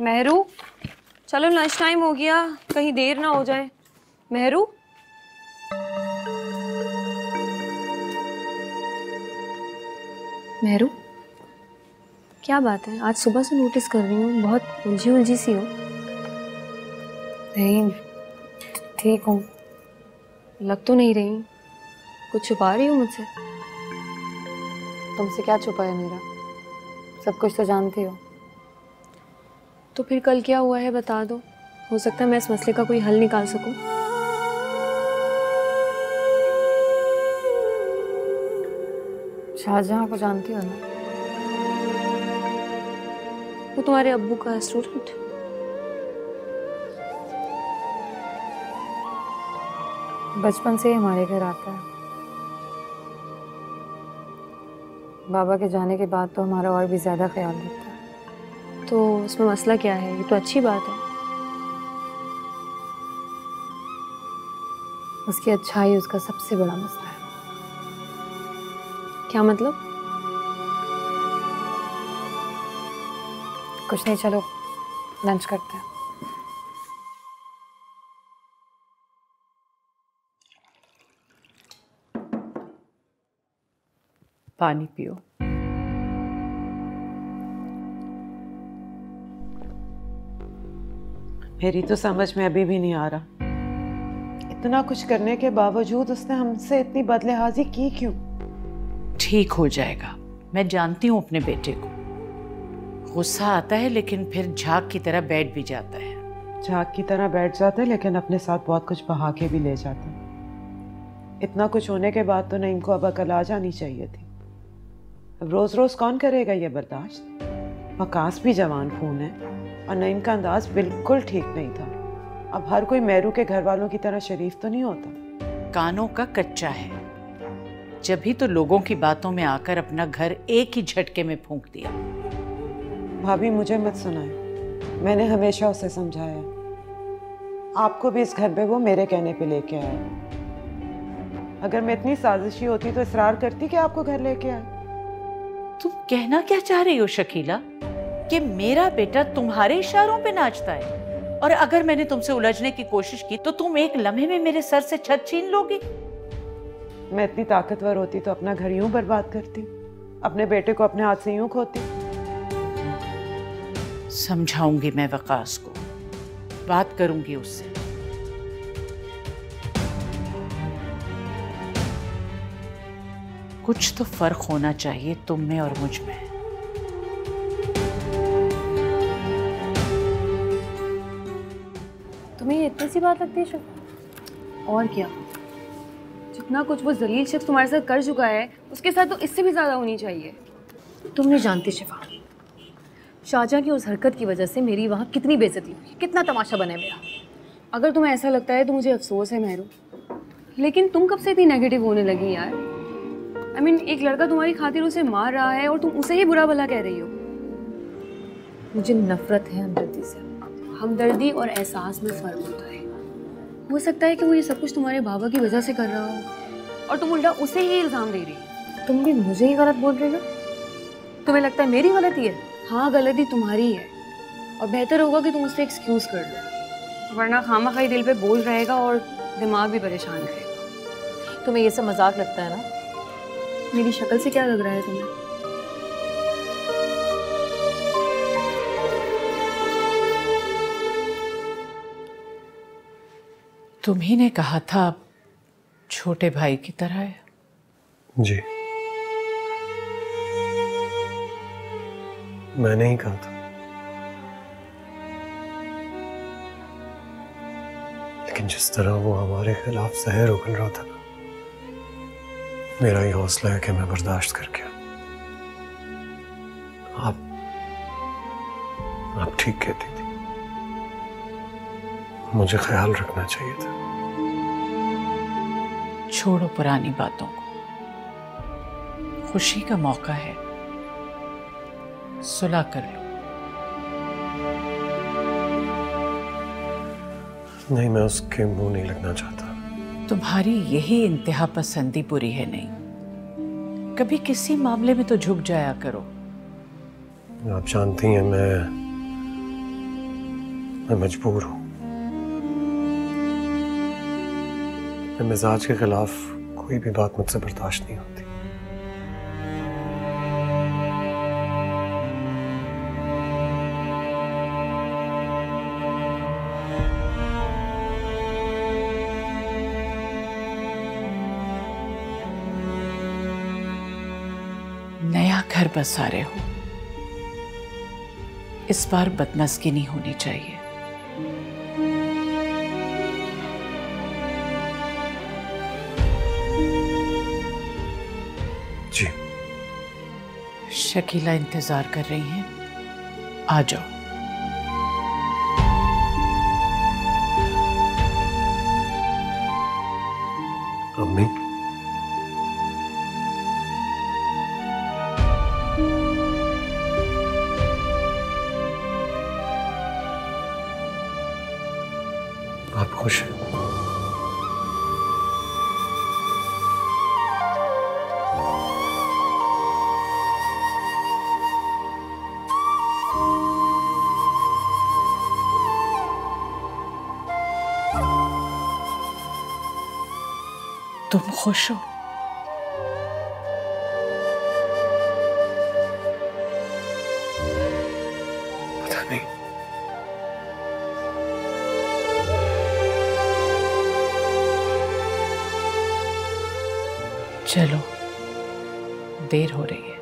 मेहरू, चलो lunch time हो गया, कहीं देर ना हो जाए। मेहरू, मेहरू, क्या बात है? आज सुबह से नोटिस कर रही हूँ, बहुत उलझी उलझी सी हो। नहीं, ठीक हूँ। लग तो नहीं रही। कुछ छुपा रही हो मुझसे? तुमसे क्या छुपा है मेरा? सब कुछ तो जानती हो। तो फिर कल क्या हुआ है बता दो, हो सकता है मैं इस मसले का कोई हल निकाल सकूं। शाहजहां को जानती हो ना? वो तुम्हारे अब्बू का स्टूडेंट? बचपन से ही हमारे घर आता है। बाबा के जाने के बाद तो हमारा और भी ज्यादा ख्याल रखता है। तो उसमें मसला क्या है? ये तो अच्छी बात है। उसकी अच्छाई उसका सबसे बड़ा मसला है। क्या मतलब? कुछ नहीं, चलो लंच करते हैं। पानी पियो। मेरी तो समझ में अभी भी नहीं आ रहा, इतना कुछ करने के बावजूद उसने हमसे इतनी बदलेहाजी की क्यों? ठीक हो जाएगा, मैं जानती हूँ अपने बेटे को। गुस्सा आता है लेकिन फिर झाग की तरह बैठ भी जाता है। झाग की तरह बैठ जाते लेकिन अपने साथ बहुत कुछ बहा के भी ले जाते। इतना कुछ होने के बाद तो नईम को अब अकल आ जानी चाहिए थी। अब रोज रोज कौन करेगा ये बर्दाश्त? वकास भी जवान खून है और नईम का अंदाज बिल्कुल ठीक नहीं था। अब हर कोई मेहरू के घर वालों की तरह शरीफ तो नहीं होता। कानों का कच्चा है, जब भी तो लोगों की बातों में आकर अपना घर एक ही झटके में फूंक दिया। भाभी मुझे मत सुनाए, मैंने हमेशा उसे समझाया। आपको भी इस घर पे वो मेरे कहने पे लेके आया। अगर मैं इतनी साजिशी होती तो इसरार करती कि आपको घर लेके आए। तुम कहना क्या चाह रही हो शकीला, कि मेरा बेटा तुम्हारे इशारों पे नाचता है? और अगर मैंने तुमसे उलझने की कोशिश की तो तुम एक लम्हे में मेरे सर से छत छीन लोगी? मैं इतनी ताकतवर होती तो अपना घर यूं बर्बाद करती, अपने बेटे को अपने हाथ से यूं खोती। समझाऊंगी मैं वकास को, बात करूंगी उससे। कुछ तो फर्क होना चाहिए तुम में और मुझ में। तुम्हें ये इतनी सी बात लगती है शिफा? और क्या, जितना कुछ वो जलील शख्स तुम्हारे साथ कर चुका है उसके साथ तो इससे भी ज्यादा होनी चाहिए। तुम नहीं जानती शिफा, शाहजहां की उस हरकत की वजह से मेरी वहाँ कितनी बेइज्जती हुई, कितना तमाशा बना है मेरा। अगर तुम्हें ऐसा लगता है तो मुझे अफसोस है मेहरू, लेकिन तुम कब से इतनी नेगेटिव होने लगी यार? I mean, एक लड़का तुम्हारी खातिर उसे मार रहा है और तुम उसे ही बुरा भला कह रही हो। मुझे नफरत है हमदर्दी से। हमदर्दी और एहसास में फर्क होता है। हो सकता है कि वो ये सब कुछ तुम्हारे बाबा की वजह से कर रहा हो और तुम उल्टा उसे ही इल्जाम दे रही हो। तुम भी मुझे ही गलत बोल रही हो? तुम्हें लगता है मेरी गलती है? हाँ, गलती तुम्हारी है और बेहतर होगा कि तुम उससे एक्सक्यूज कर लो, वरना खामखाई दिल पे बोझ रहेगा और दिमाग भी परेशान रहेगा। तुम्हें ये सब मजाक लगता है ना? मेरी शक्ल से क्या लग रहा है तुम्हें? तुम ही ने कहा था छोटे भाई की तरह है। जी, मैंने ही कहा था, लेकिन जिस तरह वो हमारे खिलाफ जहर उगल रहा था, मेरा ही हौसला है कि मैं बर्दाश्त करके। आप ठीक कहती थी, मुझे ख्याल रखना चाहिए था। छोड़ो पुरानी बातों को, खुशी का मौका है, सुलह कर लो। नहीं, मैं उसके मुंह नहीं लगना चाहता। तुम्हारी यही इंतहा पसंदी बुरी है नहीं, कभी किसी मामले में तो झुक जाया करो। आप जानती हैं मैं मजबूर हूं। अपने मिजाज के खिलाफ कोई भी बात मुझसे बर्दाश्त नहीं होती। नया घर बसा रहे हो, इस बार बदमज़गी नहीं होनी चाहिए। जी। शकीला इंतजार कर रही हैं, आ जाओ। अम्मी, आप खुश हैं? तुम खुश हो? पता नहीं। चलो, देर हो रही है।